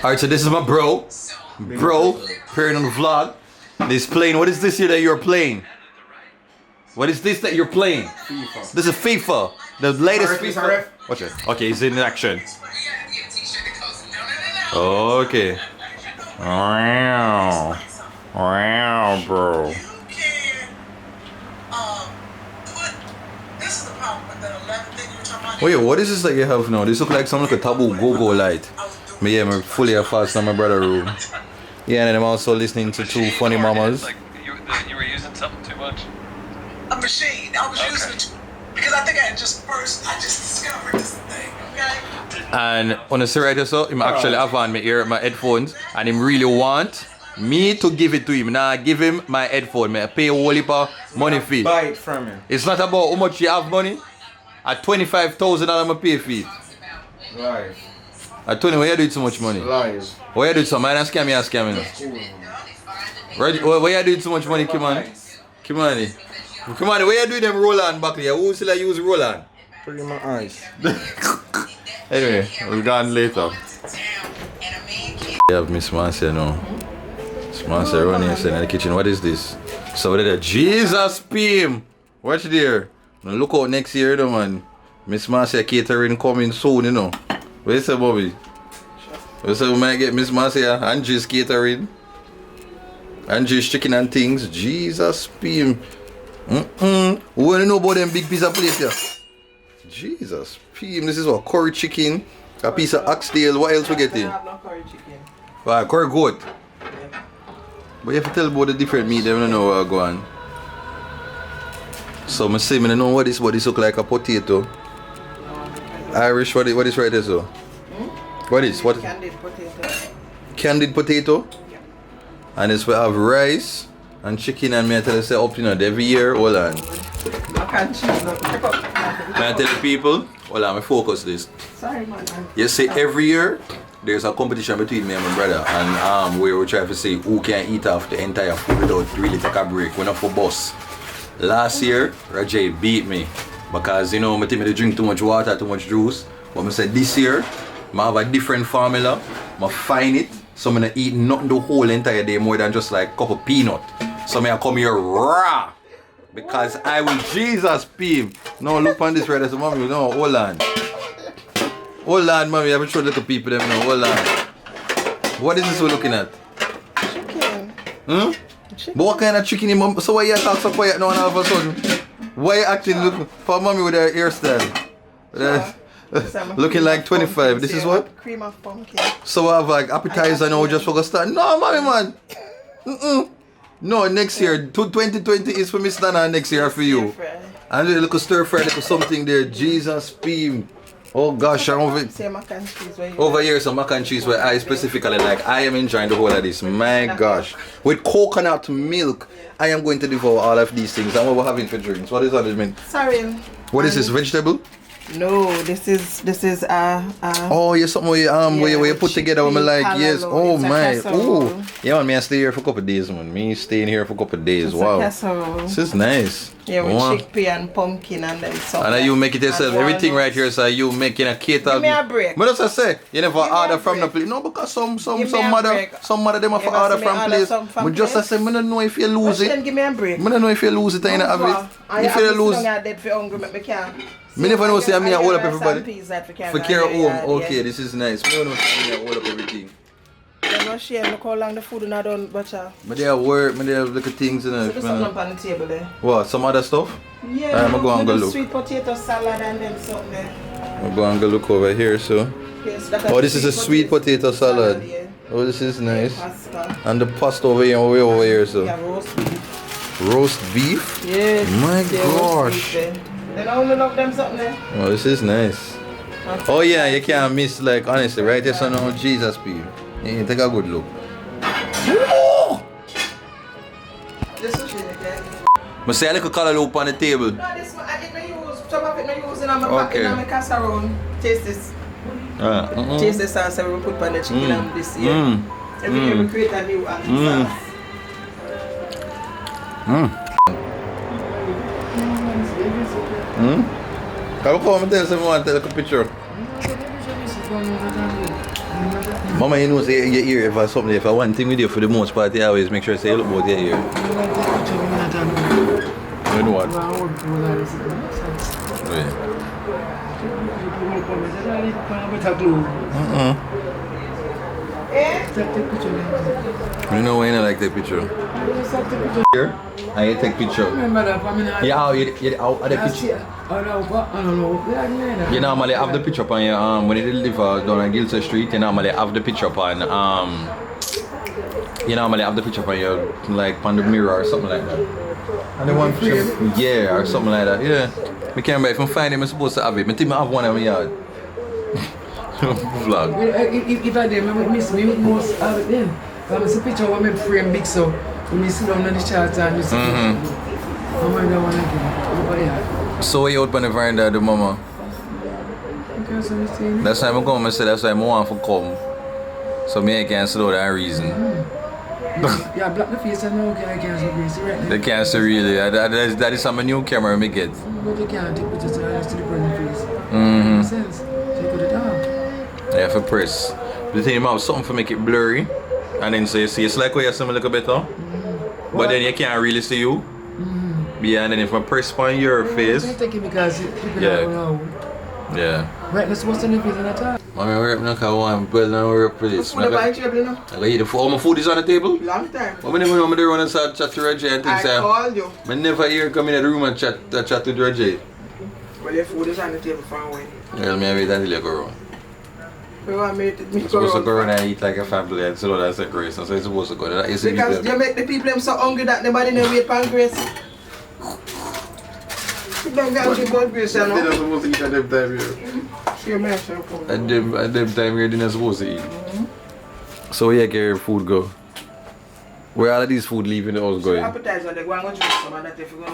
Alright, so this is my bro. Bro, appearing on the vlog. He's playing. What is this here that you're playing? What is this that you're playing? FIFA. This is FIFA. The latest FIFA. Watch it. Okay, he's in action. Okay. Wow. Wow, bro. Wait, what is this that you have now? This look like some like a taboo go-go light. But yeah, I'm fully a fast in my brother's room. Yeah, and I'm also listening to two funny mamas. Like you were using something too much? A machine. I was using it because I think I just discovered this thing, okay? And on the right so, him actually have on my headphones, and him really want me to give it to him. Now I give him my headphone. I pay a whole heap of money fee. Buy it from him. It's not about how much you have money. At $25,000 I pay fee. Live. At 20, why you do it so much money? Live. Why you do it so much? Man, scam me. Right? Why you do it so much money, Kimani? Kimani. Kimani, why you doing them Roland back there? Who still use Roland? Put it in my eyes. Anyway, we'll go on later. We have Miss Marcia now. Miss Marcia running in the kitchen. What is this? So there, Jesus Pim. Watch there. Now look out next year, you know, man. Miss Marcia catering coming soon, you know. What you say, Bobby? What you say, we might get Miss Marcia, Angie's catering. Angie's chicken and things. Jesus Pim. Who want to know about them big piece of plate here? Jesus Pim. This is what? Curry chicken, a piece of oxtail. What else we getting? I have no curry chicken. Wow, curry goat. Yeah. But you have to tell about the different meat, they don't know what go on. So I say, I don't know what this look like, a potato. Irish, what is right there so? What is? What? Candied potato. Candied potato? Yeah. And this we have rice and chicken, and me I tell you say up, you know, every year, hold on. I can't choose no. May I tell the people, hold on, me focus this. Sorry man. You see, every year there's a competition between me and my brother, and where we try to see who can eat off the entire food without really take a break. We're not for boss. Last year, Rajay beat me because, you know, I think I drink too much water, too much juice. But I said this year, I have a different formula. I find it, so I'm gonna eat nothing the whole entire day more than just like a cup of peanut. So I come here raw because I will Jesus Pim. No, look on this right there, so mommy, no, hold on. Hold on, mommy, I haven't showed little people them now. Hold on. What is this we're looking at? Chicken. Hmm? Chicken. But what kind of chicken? So why you talk so quiet now and all of a sudden? Why you acting looking for mommy with her hairstyle? Looking like 25. This is what? Cream of pumpkin. So I have like appetizer now just for the start. No, mommy man. No, next year. 2020 is for Miss Nana, next year for you. And a little stir fry, little something there. Jesus Pim. Oh gosh, I'm over Say mac and cheese. over here, some mac and cheese where I specifically like. I am enjoying the whole of this. My gosh. With coconut milk, I am going to devour all of these things. And what we're having for drinks. What is that mean? Sorry. What is this? Vegetable? No, this is Oh, yeah, something where you put together with me like, yes. Oh my. Oh. Yeah, man, me I stay here for a couple of days, man. Me staying here for a couple of days. Wow. This is nice. Yeah, with chickpea and pumpkin and then something. And then you make it yourself. Everything right here, so you making a cater. Give me a break. But as I say, you never order from the place. No, because some mother them have to order from place. But just I say, I don't know if you lose it. Then give me a break. I don't know if you lose it, I don't have it. If you lose it. I never know say me I hold up everybody. For care home. Okay, this is nice. I never know say me I hold up everything. I'm not sure look how long the food and I done butcher. But they have work, but they have little things in it. So there's something on the table there. What? Some other stuff? Yeah. I'm going to go look. Sweet potato salad and then something there. I'm going to go look over here, so. Yes, oh, this is a sweet potato salad. Yeah. Oh, this is nice. Pasta. And the pasta over here, way over here, so. Yeah, roast beef. Roast beef? Yes. My gosh. Then I only love them something there. Oh, this is nice. Oh yeah, you can't miss, like, honestly, right there, so now Jesus beef. Yeah, take a good look. This is really good. I say a little color loop on the table. No, this one, I didn't use, some of it I use in my casserole. Taste this. Taste the sauce I will put on the chicken and this year. Every year we create a new sauce. Come and tell someone, take a picture. Mama, you know, say your ear if I something, if I want thing with you for the most part, you always make sure say you look about your ear. You know what? You know when I like the picture? Here, I take picture. Yeah, you the picture. You normally have the picture on your when you deliver down on Gilson Street. You normally have the picture on you normally have the picture on your like on the mirror or something like that. And the one picture, yeah, or something like that. Yeah, I can't remember if I find it. I'm supposed to have it. I think I have one in my yard. Vlog. If I did, I would miss me most of it then. It's a picture of my frame big so when you sit down on the chart and you see So what you out on the veranda the mama? That's why I'm going to say that's why I want to come. So me I can't slow that reason. Yeah, block the face and now I can't see face right now. They can't see really. That is some new camera I get. But you can't take pictures to the burning face. Makes sense. So you could have done. Yeah, for press. The thing about something for make it blurry. And then so you see it's like where you see me a little better. But then you can't really see you. Yeah, and then if I press on your face. I take it because people don't know. Yeah. Right, that's what's in the face and attack. Mommy, we're up now because I want to we're up for this. Food on the table now. I eat the food. Oh, my food is on the table? Long time. But I never know me there when I start chat to Reggie and things. I called you. I never hear come in the room and chat to Reggie. Well, your food is on the table for a while. Well, me wait until you go around. We want me to You're supposed to go around and eat like a family and so that's a grace. So you're supposed to go there. Because you make the people them so hungry that nobody know wait for grace. You don't get to about grace, you know. They're not supposed to eat at them time here. Sure, man, sure. At them time here, they're not supposed to eat. So where you get your food go? Where all of these food leaving the house going? Appetizer, they go and go drink some of that if you go.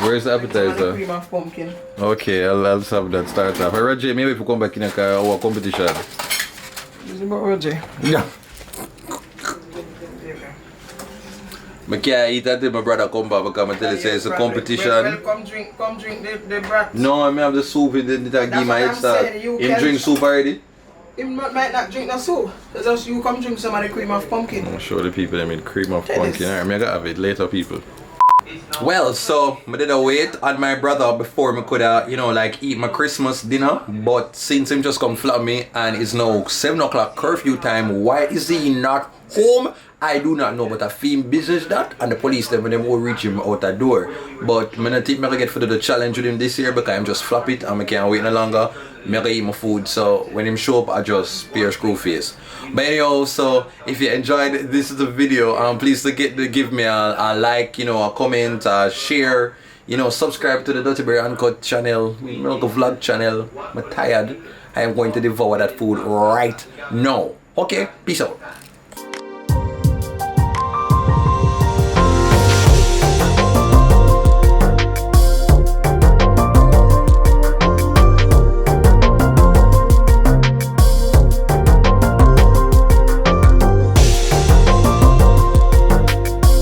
Where's the appetizer? Cream of pumpkin. Okay, I'll have that start off. Roger, maybe if you come back in our competition. Is it about Roger? Yeah. I can't eat until my brother come back because I tell you it's a competition. Well, come drink the broth. No, I have the soup in the give my head start. You drink soup already? He might not drink the soup. Just you come drink some of the cream of pumpkin. I'm sure the people that made cream of pumpkin. Alright, I gotta have it later, people. Well, so I did wait on my brother before I could like eat my Christmas dinner. But since him just come flat me and it's now 7 o'clock curfew time, why is he not home? I do not know, but I feel business that and the police them will reach him out the door. But I think I get for the challenge with him this year because I'm just flop it and I can't wait no longer. I eat my food, so when him show up I just pay a screw face. But anyhow, so if you enjoyed this is the video, please give me a like, a comment, a share, subscribe to the Duttyberry Uncut channel, like a vlog channel. I'm tired. I am going to devour that food right now. Okay, peace out.